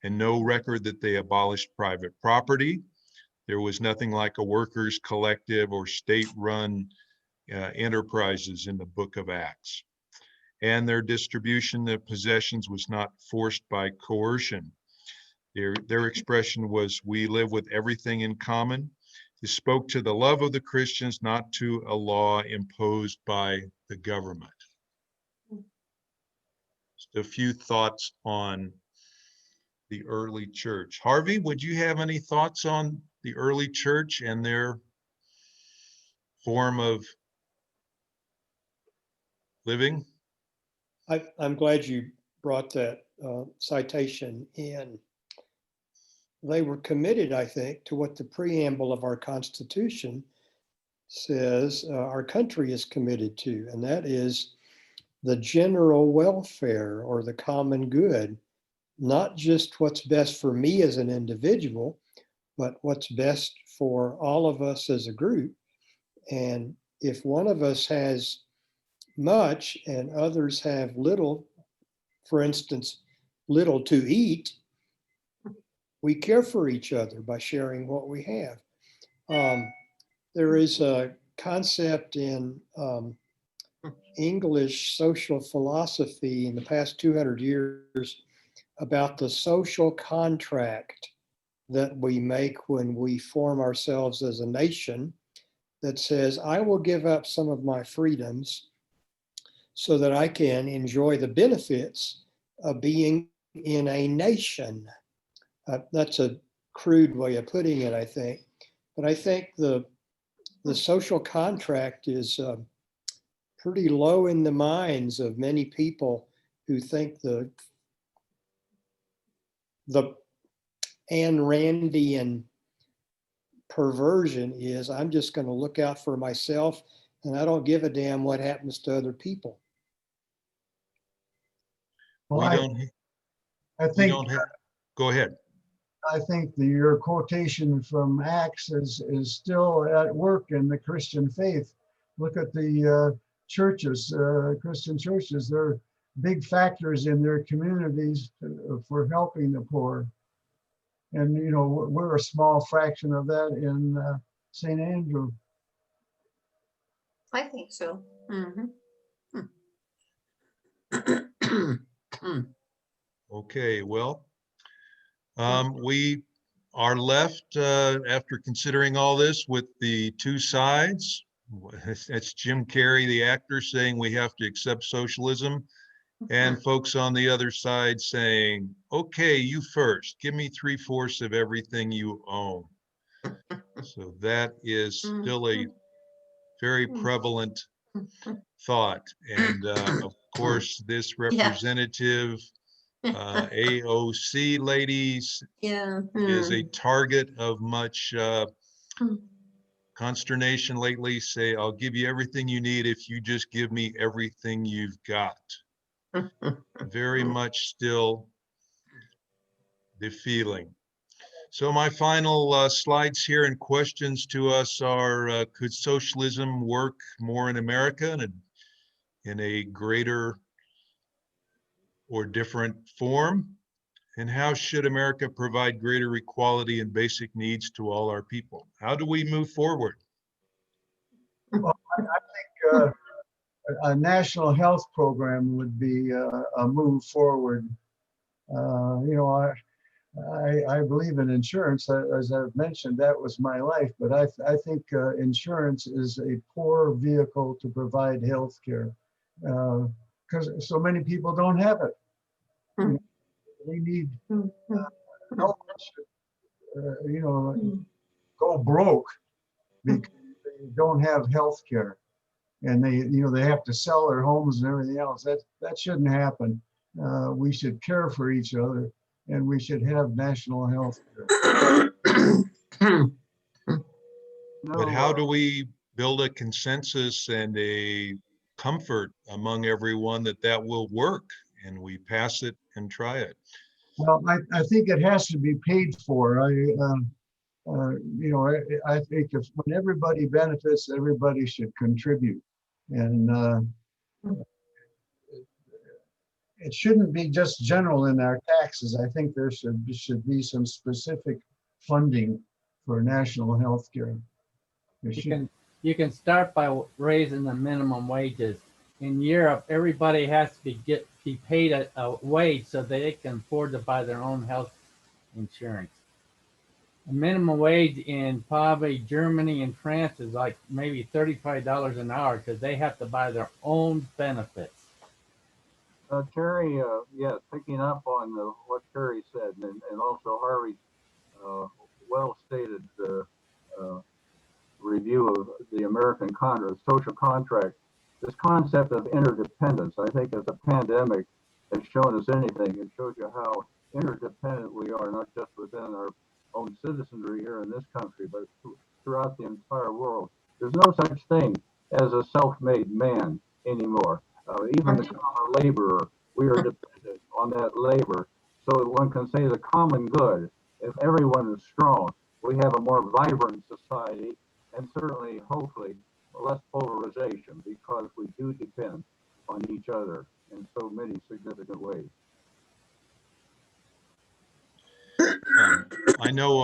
and no record that they abolished private property. There was nothing like a workers' collective or state-run enterprises in the book of Acts. And their distribution of possessions was not forced by coercion. Their expression was, we live with everything in common. It spoke to the love of the Christians, not to a law imposed by the government. Just a few thoughts on the early church. Harvey, would you have any thoughts on the early church and their form of living? I'm glad you brought that citation in. They were committed, I think, to what the preamble of our Constitution says our country is committed to, and that is the general welfare or the common good, not just what's best for me as an individual, but what's best for all of us as a group. And if one of us has much and others have little, for instance, little to eat, we care for each other by sharing what we have. There is a concept in English social philosophy in the past 200 years about the social contract that we make when we form ourselves as a nation, that says, I will give up some of my freedoms so that I can enjoy the benefits of being in a nation. That's a crude way of putting it, I think. But I think the social contract is pretty low in the minds of many people who think the Ayn Randian perversion is, I'm just going to look out for myself and I don't give a damn what happens to other people. Well, I think go ahead. I think your quotation from Acts is still at work in the Christian faith. Look at the churches, Christian churches. They're big factors in their communities for helping the poor. And, you know, we're a small fraction of that in St. Andrew. I think so. Okay, well, we are left after considering all this with the two sides. That's Jim Carrey, the actor, saying we have to accept socialism, and folks on the other side saying, okay, you first, give me 3/4 of everything you own. So that is still a very prevalent thought. And of course, this representative AOC ladies is a target of much consternation lately. Say, I'll give you everything you need if you just give me everything you've got. Very much still the feeling. So my final slides here and questions to us are, could socialism work more in America and in a greater or different form? And how should America provide greater equality and basic needs to all our people? How do we move forward? Well, I think a national health program would be a move forward. You know, I believe in insurance. As I've mentioned, that was my life. But I think insurance is a poor vehicle to provide health care because so many people don't have it. You know, they need no one should, you know, go broke because they don't have health care, and they have to sell their homes and everything else. That shouldn't happen. We should care for each other, and we should have national health care. But how do we build a consensus and a comfort among everyone that will work, and we pass it and try it? Well, I think it has to be paid for. You know, I think if when everybody benefits, everybody should contribute. And it shouldn't be just general in our taxes. I think there should be some specific funding for national health care. You can start by raising the minimum wages. In Europe, everybody has to be paid a wage so they can afford to buy their own health insurance. A minimum wage in probably Germany and France is like maybe $35 an hour because they have to buy their own benefits. Terry, yeah, picking up on what Terry said, and also Harvey's well-stated review of the American social contract, this concept of interdependence, I think as a pandemic has shown us anything, it shows you how interdependent we are, not just within our own citizenry here in this country, but throughout the entire world. There's no such thing as a self-made man anymore. Even the common laborer, we are dependent on that labor. So one can say the common good, if everyone is strong, we have a more vibrant society, and certainly, hopefully, less polarization, because we do depend on each other in so many significant ways. I know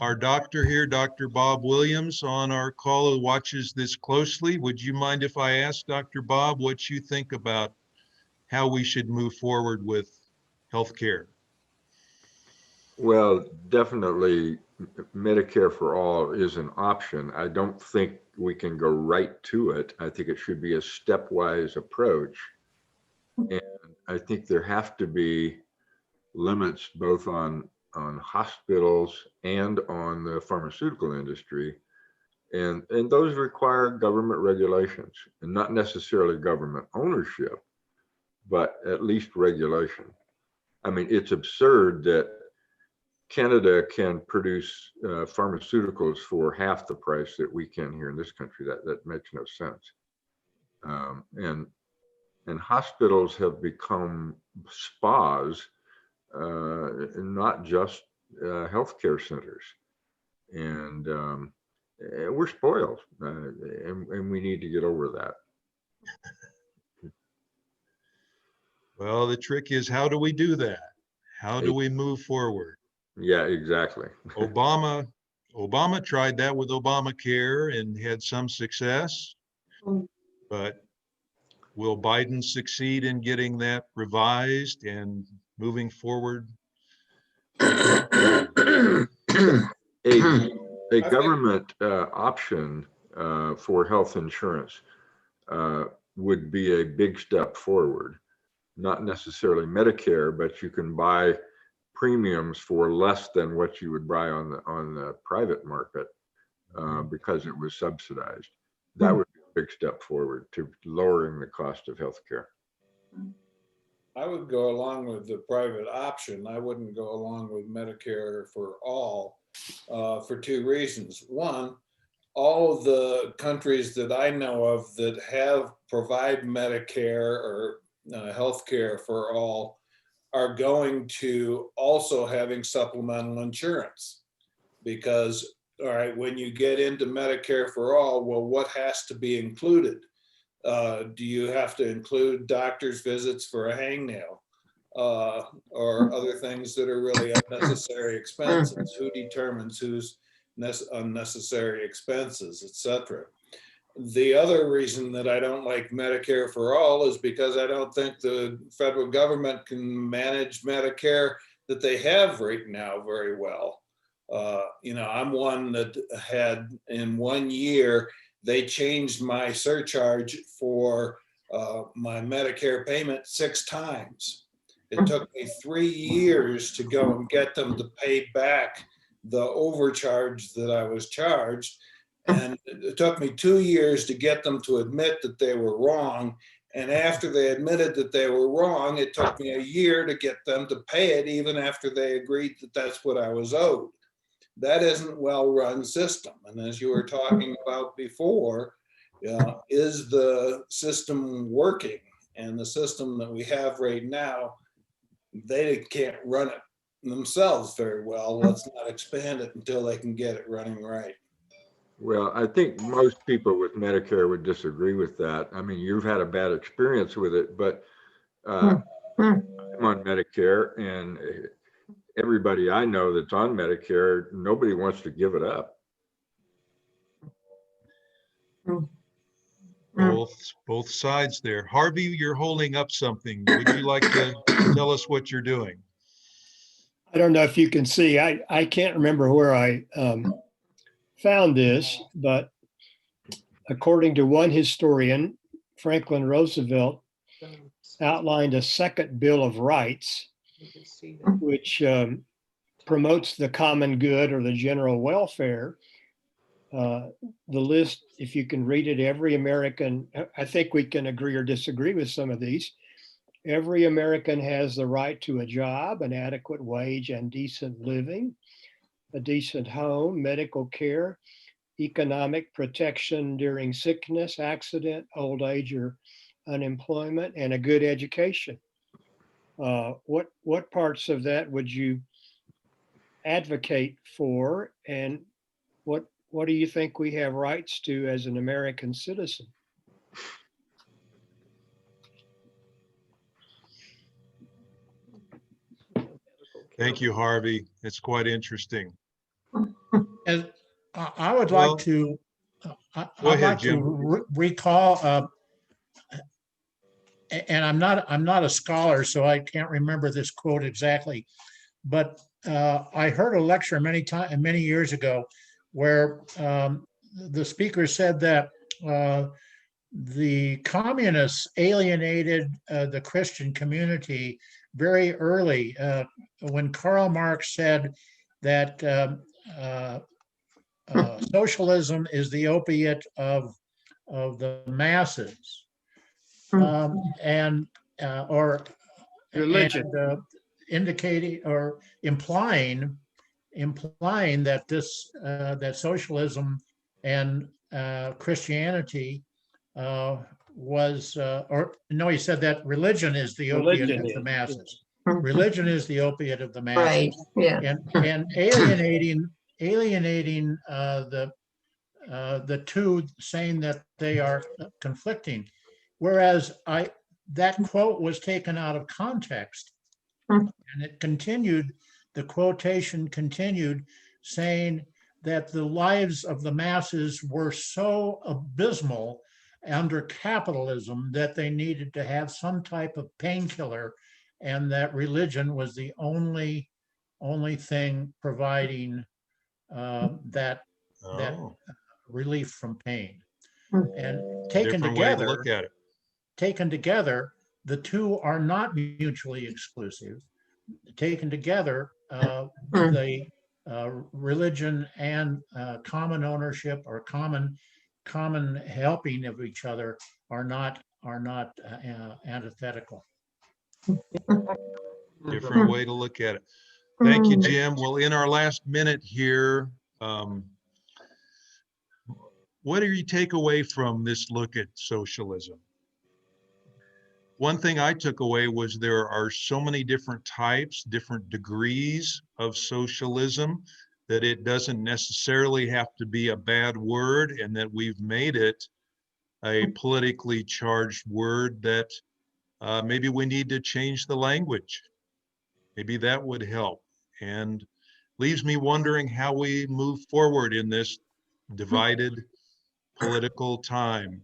our doctor here, Dr. Bob Williams, on our call, who watches this closely. Would you mind if I ask Dr. Bob what you think about how we should move forward with healthcare? Well, definitely Medicare for all is an option. I don't think we can go right to it. I think it should be a stepwise approach. And I think there have to be limits both on hospitals and on the pharmaceutical industry. And those require government regulations, and not necessarily government ownership, but at least regulation. I mean, it's absurd that Canada can produce pharmaceuticals for half the price that we can here in this country. That makes no sense. And hospitals have become spas, not just healthcare centers. And we're spoiled, and we need to get over that. Well, the trick is, how do we do that? How do we move forward? Yeah, exactly. Obama tried that with Obamacare and had some success, but will Biden succeed in getting that revised and moving forward? A government option for health insurance would be a big step forward. Not necessarily Medicare, but you can buy premiums for less than what you would buy on the private market because it was subsidized. That would be a big step forward to lowering the cost of healthcare. I would go along with the private option. I wouldn't go along with Medicare for all for two reasons. One, all of the countries that I know of that provide Medicare or healthcare for all are going to also having supplemental insurance, because, all right, when you get into Medicare for all, well, what has to be included? Do you have to include doctor's visits for a hangnail or other things that are really unnecessary expenses? Who determines who's unnecessary expenses, etc.? The other reason that I don't like Medicare for all is because I don't think the federal government can manage Medicare that they have right now very well. You know, I'm one that had in 1 year, they changed my surcharge for my Medicare payment 6 times. It took me 3 years to go and get them to pay back the overcharge that I was charged. And it took me 2 years to get them to admit that they were wrong. And after they admitted that they were wrong, it took me a year to get them to pay it, even after they agreed that that's what I was owed. That isn't a well-run system. And as you were talking about before, is the system working? And the system that we have right now they can't run it themselves very well. Let's not expand it until they can get it running right. Well, I think most people with Medicare would disagree with that. I mean, you've had a bad experience with it, but I'm on Medicare, and everybody I know that's on Medicare, nobody wants to give it up. Both sides there. Harvey, you're holding up something. Would you like to tell us what you're doing? I don't know if you can see, I can't remember where I found this, but according to one historian, Franklin Roosevelt outlined a second Bill of Rights, which promotes the common good or the general welfare. The list, if you can read it, every American, I think we can agree or disagree with some of these. Every American has the right to a job, an adequate wage and decent living, a decent home, medical care, economic protection during sickness, accident, old age, or unemployment, and a good education. What parts of that would you advocate for, and what do you think we have rights to as an American citizen? Thank you, Harvey. It's quite interesting. And I would Well, like to, go I'd ahead, like Jim. to recall, and I'm not a scholar, so I can't remember this quote exactly, but I heard a lecture many years ago where the speaker said that the communists alienated the Christian community very early, when Karl Marx said that socialism is the opiate of the masses, and or religion, and, indicating or implying that this that socialism and Christianity was, or no, he said that religion is the opiate of the masses. Religion is the opiate of the masses. Right, yeah. And alienating the two, saying that they are conflicting. Whereas that quote was taken out of context, and it continued, the quotation continued, saying that the lives of the masses were so abysmal under capitalism that they needed to have some type of painkiller, and that religion was the only thing providing that relief from pain. And taken Different way to together, look at it. The two are not mutually exclusive. Taken together, the religion and common ownership or common helping of each other are not antithetical. Different way to look at it. Thank you, Jim. Well, in our last minute here, what do you take away from this look at socialism? One thing I took away was there are so many different types, different degrees of socialism, that it doesn't necessarily have to be a bad word, and that we've made it a politically charged word that maybe we need to change the language. Maybe that would help, and leaves me wondering how we move forward in this divided political time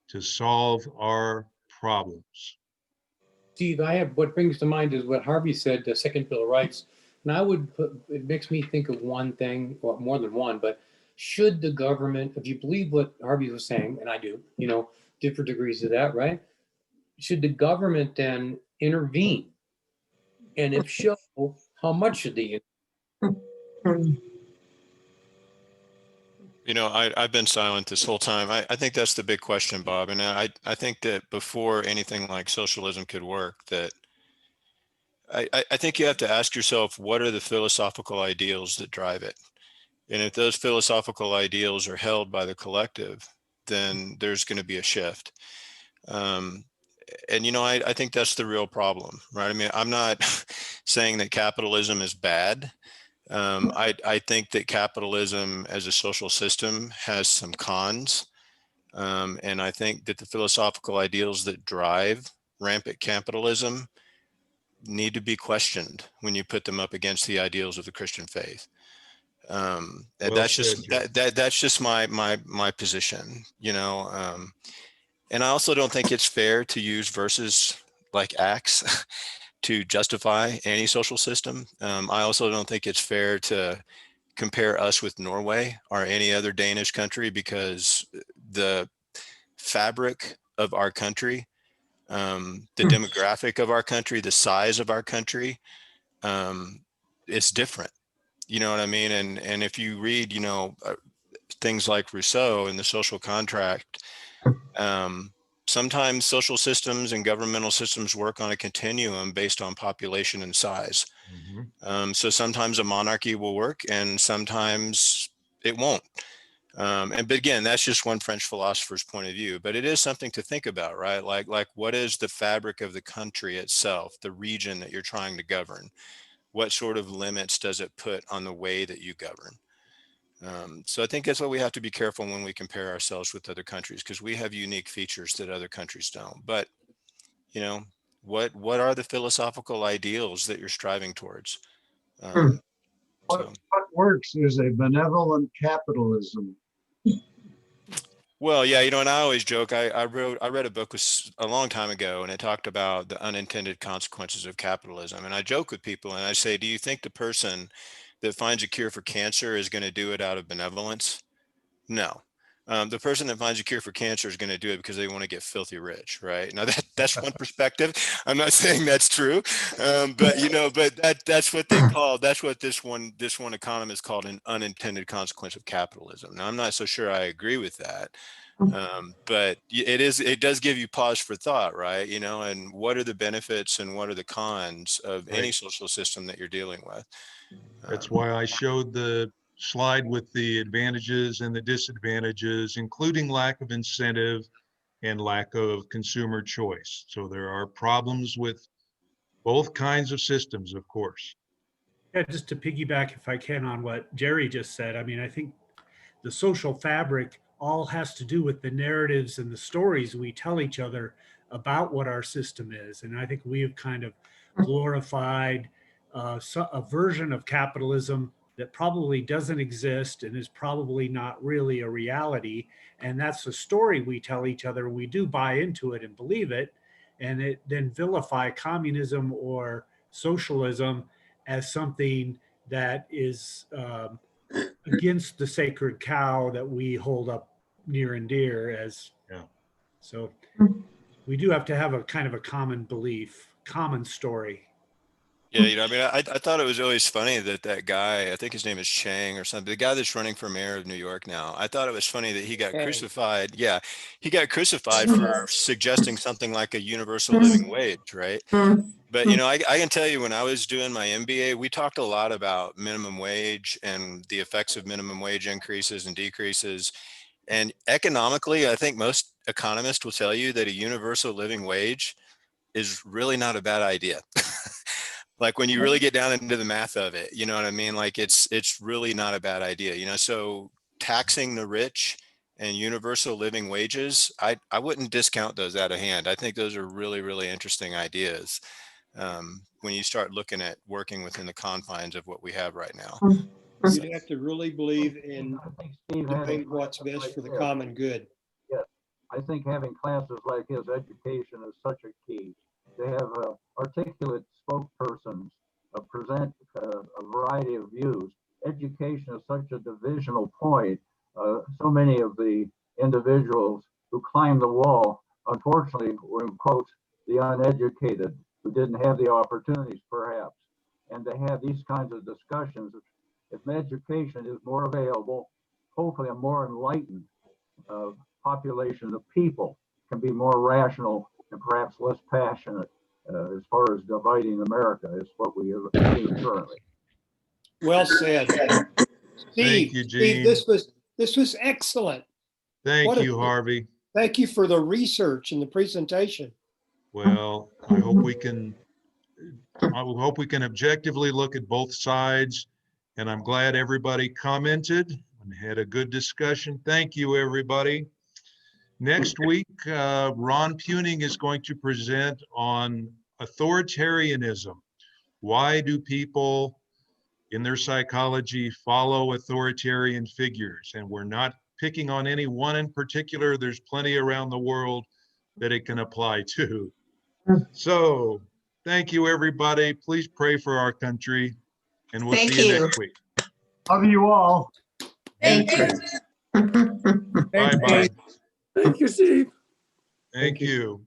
to solve our problems. Steve, what brings to mind is what Harvey said, the second Bill of Rights. And it makes me think of one thing, or more than one, but should the government, if you believe what Harvey was saying, and I do, different degrees of that, right? Should the government then intervene? And if so, how much should they intervene? I've been silent this whole time. I think that's the big question, Bob. And I think that before anything like socialism could work, that I think you have to ask yourself, what are the philosophical ideals that drive it? And if those philosophical ideals are held by the collective, then there's going to be a shift. And, I think that's the real problem, right? I mean, I'm not saying that capitalism is bad. I think that capitalism as a social system has some cons. And I think that the philosophical ideals that drive rampant capitalism need to be questioned when you put them up against the ideals of the Christian faith. Well That's said, just Joe. that's just my position, and I also don't think it's fair to use verses like Acts to justify any social system. I also don't think it's fair to compare us with Norway or any other Danish country, because the fabric of our country, the demographic of our country, the size of our country, is different. You know what I mean? And if you read, things like Rousseau and the social contract, sometimes social systems and governmental systems work on a continuum based on population and size. So sometimes a monarchy will work and sometimes it won't. But again, that's just one French philosopher's point of view, but it is something to think about, right? Like what is the fabric of the country itself, the region that you're trying to govern? What sort of limits does it put on the way that you govern? So I think that's what we have to be careful when we compare ourselves with other countries, because we have unique features that other countries don't. But, what are the philosophical ideals that you're striving towards? What works is a benevolent capitalism. Well, yeah, and I always joke. I read a book a long time ago, and it talked about the unintended consequences of capitalism. And I joke with people, and I say, "Do you think the person that finds a cure for cancer is going to do it out of benevolence?" No. The person that finds a cure for cancer is going to do it because they want to get filthy rich, right? Now that's one perspective. I'm not saying that's true, but that's what that's what this one economist called an unintended consequence of capitalism. Now I'm not so sure I agree with that, but it does give you pause for thought, right? And what are the benefits and what are the cons of any social system that you're dealing with? That's why I showed the slide with the advantages and the disadvantages, including lack of incentive and lack of consumer choice. So there are problems with both kinds of systems, of course. Yeah, just to piggyback, if I can, on what Jerry just said, I mean, I think the social fabric all has to do with the narratives and the stories we tell each other about what our system is. And I think we have kind of glorified a version of capitalism that probably doesn't exist and is probably not really a reality. And that's the story we tell each other. We do buy into it and believe it, and it then vilify communism or socialism as something that is against the sacred cow that we hold up near and dear as. So we do have to have a kind of a common belief, common story. Yeah, I mean, I thought it was always funny that guy, I think his name is Chang or something, the guy that's running for mayor of New York now. I thought it was funny that he got crucified. Yeah, he got crucified for suggesting something like a universal living wage, right? But, I can tell you, when I was doing my MBA, we talked a lot about minimum wage and the effects of minimum wage increases and decreases. And economically, I think most economists will tell you that a universal living wage is really not a bad idea. Like when you really get down into the math of it, you know what I mean? Like it's really not a bad idea, so taxing the rich and universal living wages, I wouldn't discount those out of hand. I think those are really, really interesting ideas when you start looking at working within the confines of what we have right now. You'd have to really believe in doing what's best for the common good. Yes, I think having classes like his, education is such a key. To have articulate spokespersons present a variety of views. Education is such a divisional point. So many of the individuals who climbed the wall, unfortunately, were in quotes, the uneducated, who didn't have the opportunities perhaps. And to have these kinds of discussions, if education is more available, hopefully a more enlightened population of people can be more rational and perhaps less passionate as far as dividing America is what we are seeing currently. Well said. Thank you, Steve, Gene. this was excellent. Thank you, Harvey. Thank you for the research and the presentation. Well, I hope we can objectively look at both sides. And I'm glad everybody commented and had a good discussion. Thank you, everybody. Next week, Ron Puning is going to present on authoritarianism. Why do people in their psychology follow authoritarian figures? And we're not picking on any one in particular. There's plenty around the world that it can apply to. So thank you, everybody. Please pray for our country, and we'll see you next week. Love you all. Thank you. Bye-bye. Thank you, Steve. Thank you.